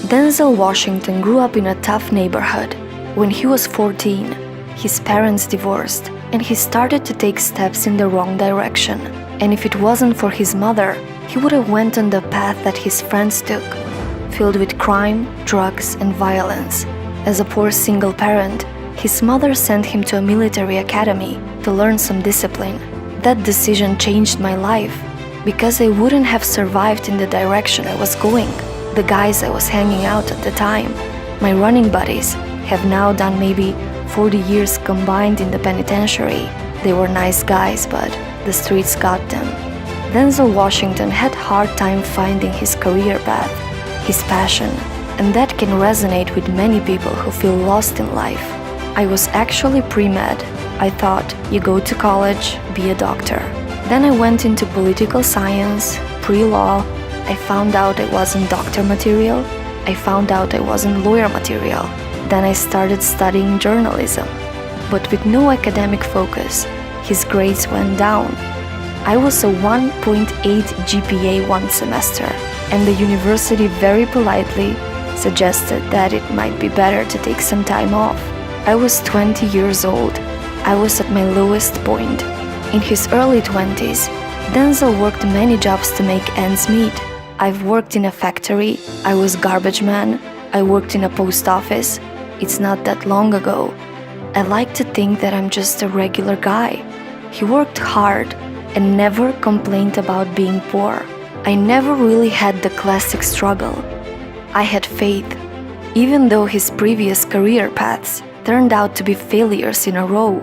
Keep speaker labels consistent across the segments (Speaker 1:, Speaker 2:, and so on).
Speaker 1: Denzel Washington grew up in a tough neighborhood. When he was 14, his parents divorced, and he started to take steps in the wrong direction. And if it wasn't for his mother, he would have went on the path that his friends took, filled with crime, drugs, and violence. As a poor single parent, his mother sent him to a military academy to learn some discipline. That decision changed my life, because I wouldn't have survived in the direction I was going. The guys I was hanging out at the time, my running buddies, have now done maybe 40 years combined in the penitentiary. They were nice guys, but the streets got them. Denzel Washington had a hard time finding his career path, his passion, and that can resonate with many people who feel lost in life. I was actually pre-med. I thought, you go to college, be a doctor. Then I went into political science, pre-law. I found out I wasn't doctor material. I found out I wasn't lawyer material. Then I started studying journalism. But with no academic focus, his grades went down. I was a 1.8 GPA one semester, and the university very politely suggested that it might be better to take some time off. I was 20 years old. I was at my lowest point. In his early 20s, Denzel worked many jobs to make ends meet. I've worked in a factory, I was garbage man, I worked in a post office. It's not that long ago. I like to think that I'm just a regular guy. He worked hard and never complained about being poor. I never really had the classic struggle. I had faith. Even though his previous career paths turned out to be failures in a row,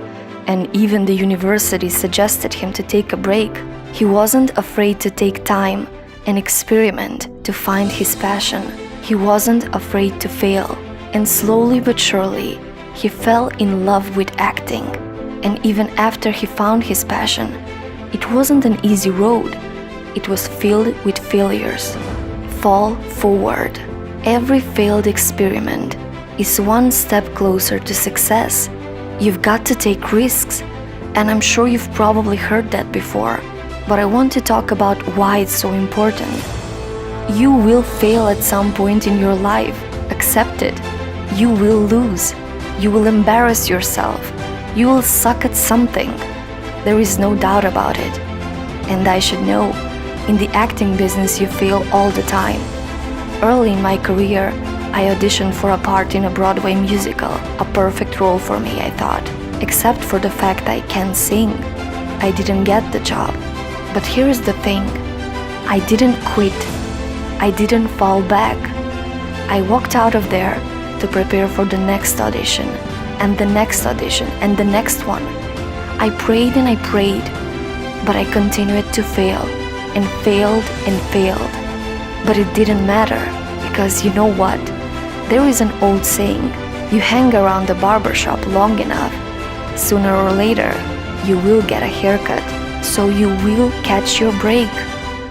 Speaker 1: and even the university suggested him to take a break, he wasn't afraid to take time and experiment to find his passion. He wasn't afraid to fail. And slowly but surely, he fell in love with acting. And even after he found his passion, it wasn't an easy road. It was filled with failures. Fall forward. Every failed experiment is one step closer to success. You've got to take risks, and I'm sure you've probably heard that before, but I want to talk about why it's so important. You will fail at some point in your life. Accept it. You will lose. You will embarrass yourself. You will suck at something. There is no doubt about it. And I should know, in the acting business you fail all the time. Early in my career, I auditioned for a part in a Broadway musical, a perfect role for me, I thought. Except for the fact I can't sing. I didn't get the job. But here is the thing. I didn't quit. I didn't fall back. I walked out of there to prepare for the next audition, and the next audition, and the next one. I prayed and I prayed, but I continued to fail, and failed and failed. But it didn't matter, because you know what? There is an old saying, you hang around the barbershop long enough, sooner or later, you will get a haircut, so you will catch your break.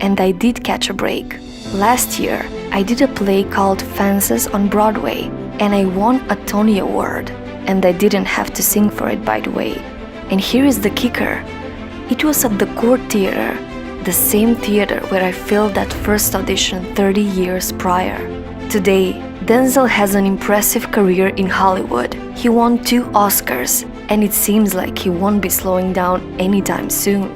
Speaker 1: And I did catch a break. Last year, I did a play called Fences on Broadway, and I won a Tony Award. And I didn't have to sing for it, by the way. And here is the kicker. It was at the Court Theater, the same theater where I filled that first audition 30 years prior. Today, Denzel has an impressive career in Hollywood. He won 2 Oscars, and it seems like he won't be slowing down anytime soon.